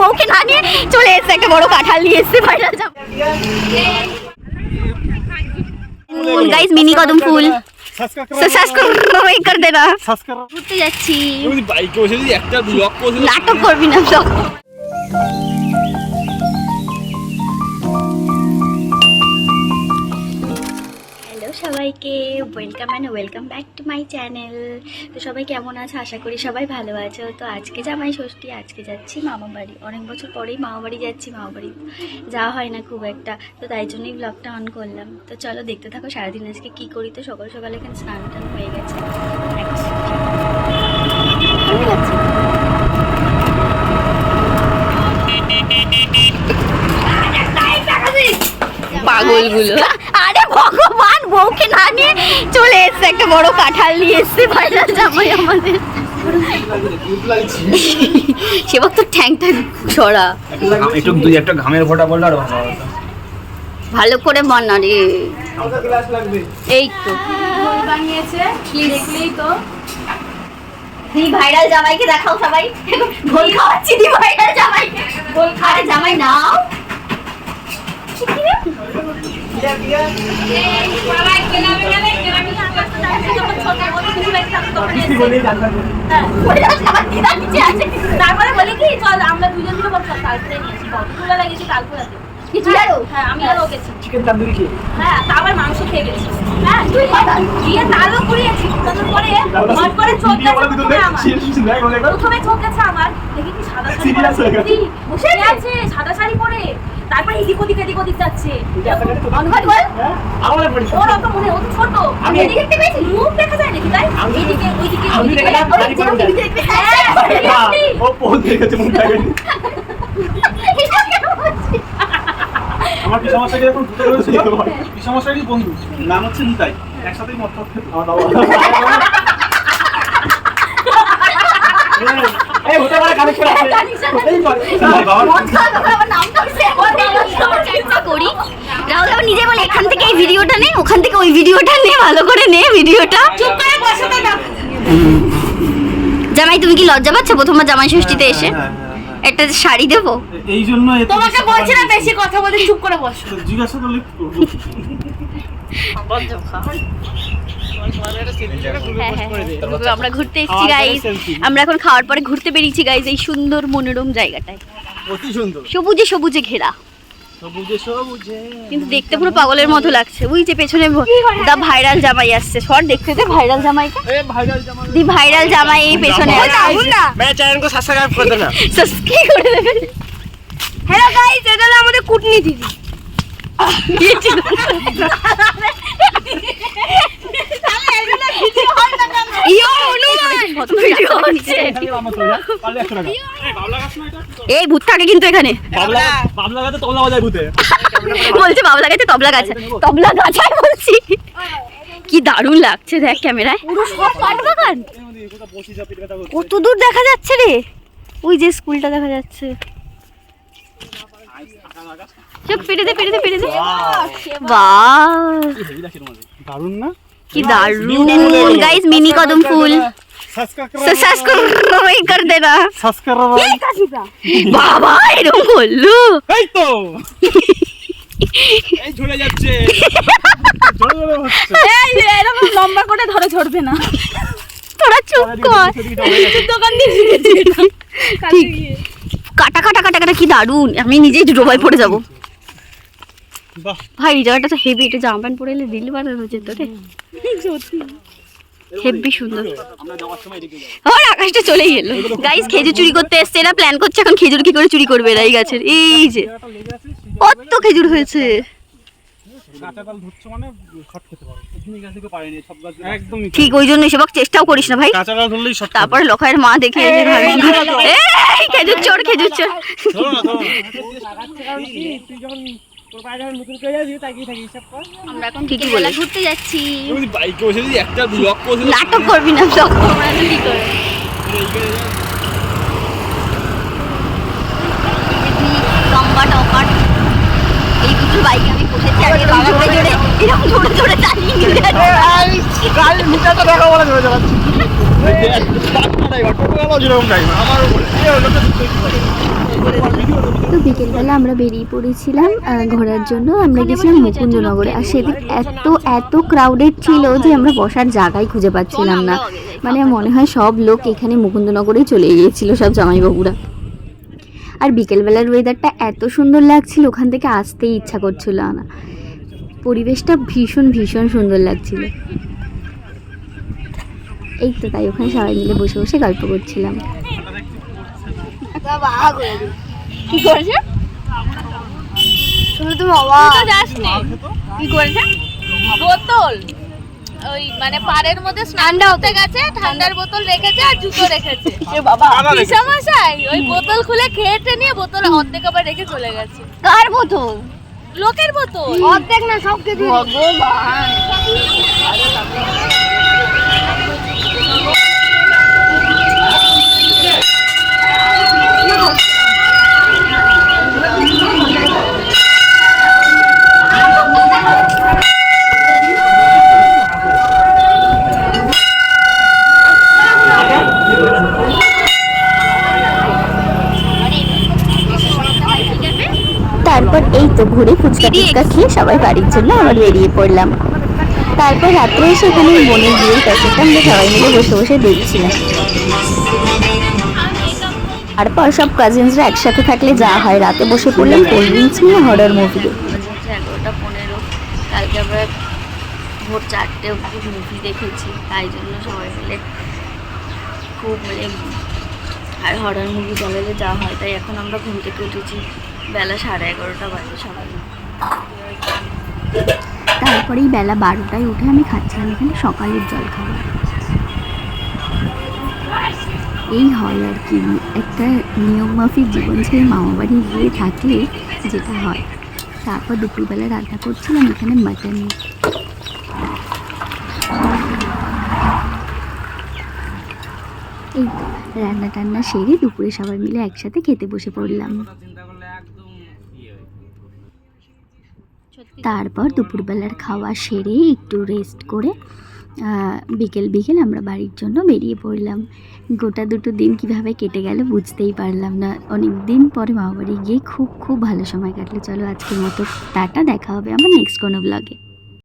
বউকে না নিয়ে চলে এসছে, একটা বড় কাঁঠাল নিয়ে এসছে ভাইরাল জামাই। ফুল গাইস, মিনি কদম ফুল সাবস্ক্রাইব করে দেনা। ঘুরতে যাচ্ছি, বাইকে বসে যদি একটা ব্লগ করছিস নাটক করবি না ব্লগ। সবাইকে welcome back to my channel. তো সবাই কেমন আছে? আশা করি সবাই ভালো আছে। তো আজকে জামাই ষষ্ঠী, আজকে যাচ্ছি মামা বাড়ি। অনেক বছর পরেই মামা বাড়ি যাচ্ছি, মামা বাড়ি যাওয়া হয় না খুব একটা, তো তাই জন্যই ব্লগটা অন করলাম। তো চলো দেখতে থাকো সারাদিন আজকে কী করি। তো সকাল সকাল এখানে স্নান টান হয়ে গেছে। পাগলগুলো, আরে ভগবান, বউকে না নিয়ে চলে এসছে, একটা বড় কাঁঠাল নিয়ে এসছে ভাইরাল জামাই আমাদের। সেবক তো ঠ্যাংটা ছড়া, একটু দুই একটা ঘামের ফোঁটা পড়লে আর ভালো হতো। ভালো করে বানা রে। এই তো বানিয়েছে, দেখলেই তো। দি ভাইরাল জামাইকে দেখাও সবাই, গোল খাওয়াচ্ছি দি ভাইরাল জামাইকে। গোল খাওয়া জামাই নাও। তারপরে বলি কি চল আমরা দুজন মিলে বসে তালপুরে নিয়েছি, কতগুলো লেগেছে তালপুরাতে। হ্যাঁ আমি আর ওকে চিকেন তন্দুরি খেয়ে, হ্যাঁ তারপর মাংস খেয়ে গেছি। হ্যাঁ তুই দিয়ে তালও কুড়িয়েছি, তারপরে মন করে চোখ গেছে আমার, প্রথমে চোখ গেছে আমার, দেখি কি সাদা শাড়ি বসে আছে, সাদা শাড়ি পরে, তারপরে এদিক ওদিক যাচ্ছে। ওর অত মনে, ও তো ছোট, আমি এদিকে দেখতে পেয়েছি, মুখ দেখা যায় নাকি তাই এদিকে ওইদিকে আমার কি সমস্যা কি এখন ভূতে রয়েছে? কি সমস্যা কি বন্ধু? নাম হচ্ছে নিতাই, একসাথেই মত করতে আমার বাবা। এই ভূতে মানে কানেকশন আছে। এই বাবা মত খাওয়া আমার নামটা সেভ করি। রাহুল আবার নিজে বলে এখান থেকে এই ভিডিওটা নে, ওখান থেকে ওই ভিডিওটা নে, ভালো করে নে ভিডিওটা। চুপ করে বসে না। জামাই তুমি কি লজ্জা পাচ্ছ প্রথমবার জামাই ষষ্ঠীতে এসে? একটা শাড়ি দেবো এই জন্য তোমাকে বলছি না বেশি কথা বলে, চুপ করে বসো। জিজ্ঞাসা করলে কি করব? আমরা ঘুরতে এসেছি গাইস, আমরা এখন খাওয়ার পরে ঘুরতে বেরিয়েছি গাইস এই সুন্দর মনোরম জায়গাটায়, অতি সুন্দর, সবুজে সবুজে ঘেরা, সবুজে সবুজে, কিন্তু দেখতে পুরো পাগলের মতো লাগছে। ওই যে পেছনে দা ভাইরাল জামাই আসছে, সর দেখতে দে ভাইরাল জামাইকে। এ ভাইরাল জামাই, দি ভাইরাল জামাই এই পেছনে আসছে। मैं चैनल को सब्सक्राइब कर देना, সাবস্ক্রাইব করে দেবেন। হ্যালো গাইস, এটা হলো আমাদের কুটনি দিদি। এই ভূত থাকে কিন্তু এখানে, বাবলা গাছে তবলা বাজায় ভূতে, বলছে বাবলা গাছে তবলা গাছে, তবলা গাছাই বলছি। কি দারুণ লাগছে দেখ ক্যামেরায়, পুরো সব কাঠ বাগান। কত দূর দেখা যাচ্ছে রে, ওই যে স্কুলটা দেখা যাচ্ছে। চোখ পেটে দে, পেটে দে, পেটে দে। বাহ দারুণ না? কি দারুণ গাইস, মিনি কদম ফুল সাবস্ক্রাইব করে দেনা। বাবা এরকম করলো, এই তো এই ঝরে যাচ্ছে, ঝরে ঝরে হচ্ছে। এই এরকম লম্বা করে ধরে ঝরবে না, তোরা চুপ কর। দোকান দিয়ে দিয়েছি ঠিক, কাটা কাটা কাটা কাটা, কি দারুণ। আমি নিজেই ডোবায় পড়ে যাবো। বাহ ভাই এই জায়গাটা তো হেভি, এটা জামা প্যান্ট পরে এলে দিল বানানো যেত রে, হেভি সুন্দর। আর আকাশটা চলেই এলো গাইস, খেজুর চুরি করতে এসছে এরা, প্ল্যান করছে এখন খেজুর কি করে চুরি করবে এরা এই গাছের। এই যে কত খেজুর হয়েছে, কাঁচাকাল ধরছে মানে শর্ট খেতে পারো, তুমি গাছ থেকে পারেনি সব গাছ একদম ঠিক, ওই জন্য সেবক চেষ্টাও করিস না ভাই। কাঁচাকাল ধরলেই শর্ট। তারপরে লখায়ের মা দেখে এই খেজুর চোর, খেজুর চোর। ধরো না, ধরো না। আমরা এখন ঠিকই বলে ঘুরতে যাচ্ছি, তুমি বাইকে বসে যদি একটা ব্লগ করছিস নাটক করবি না ব্লগ আমরা কি করে। লম্বা টকার এই দুটো বাইকে আমি বসেছি, আর এরকম জোরে জোরে এরকম জোরে জোরে চালিয়ে নিয়ে গাড়ি নিচে তো দেখা বলে ধরে যাচ্ছে, বাচ্চা ড্রাইভার টোটো গেল যেরকম ড্রাইভার আমার উপরে এই হলো তো তো বিকেলবেলা আমরা বেরিয়ে পড়েছিলাম ঘোরার জন্য। আমরা গেছিলাম মুকুন্দনগরে, আর সেদিন এত ক্রাউডেড ছিল যে আমরা বসার জায়গায় খুঁজে পাচ্ছিলাম না। মানে মনে হয় সব লোক এখানে মুকুন্দনগরেই চলে গিয়েছিল, সব জামাইবাবুরা। আর বিকেলবেলার ওয়েদারটা এত সুন্দর লাগছিল, ওখান থেকে আসতেই ইচ্ছা করছিল না। পরিবেশটা ভীষণ ভীষণ সুন্দর লাগছিল। এই তো তাই ওখানে সবাই মিলে বসে বসে গল্প করছিলাম। কি করেছে? তুমি তো যাসনি। কি করেছে? বোতল ওই মানে পাড়ের মধ্যে স্নান করতে গেছে, ঠান্ডার বোতল রেখেছে আর জুতো রেখেছে। পিসামশাই ওই বোতল খুলে খেয়েতে নিয়ে বোতল অর্ধেক আবার রেখে চলে গেছে। কার বোতল? লোকের বোতল। অর্ধেক না সব কিছু। ভগবান। তারপর এই তো ঘুরে ফুচকা খেয়ে সবাই বাড়ির জন্য আবার বেরিয়ে পড়লাম। তারপর রাত্রে এসে এখানে বোনের বিয়ের প্যাকেটটা আমরা সবাই মিলে বসে বসে দেখছিলাম। তারপর সব কাজিনসরা একসাথে থাকলে যা হয়, রাতে বসে পড়লাম কোল্ড ড্রিঙ্কস নিয়ে হরর মুভি দেখতে। 11:15, কালকে আমরা ভোর 4টে অবধি মুভি দেখেছি, তাই জন্য সবাই মিলে খুব মানে আর হরর মুভি চালালে যা হয়, তাই এখন আমরা ঘুম থেকে উঠেছি বেলা 11:30 বাজে সবাই। তারপরেই বেলা 12টায় উঠে আমি খাচ্ছিলাম এখানে সকালের জল খাবার। এই হয় আর কি, একটা নিয়ম মাফিক জীবন ছেড়ে মামাবাড়ি গিয়ে থাকলে যেটা হয়। তারপর দুপুরবেলা রান্না করছিলাম এখানে মাটন। এই তো রান্না টান্না সেরে দুপুরে সবাই মিলে একসাথে খেতে বসে পড়লাম। তারপর দুপুরবেলার খাওয়া সেরে একটু রেস্ট করে বিকেল আমরা বাড়ির জন্য বেরিয়ে পড়লাম। গোটা দুটো দিন কিভাবে কেটে গেল বুঝতেই পারলাম না। অনেক দিন পরে মামাবাড়ি গিয়ে খুব ভালো সময় কাটলো। চলো আজকের মতো টাটা, দেখা হবে আমার নেক্সট কোনো ব্লগে।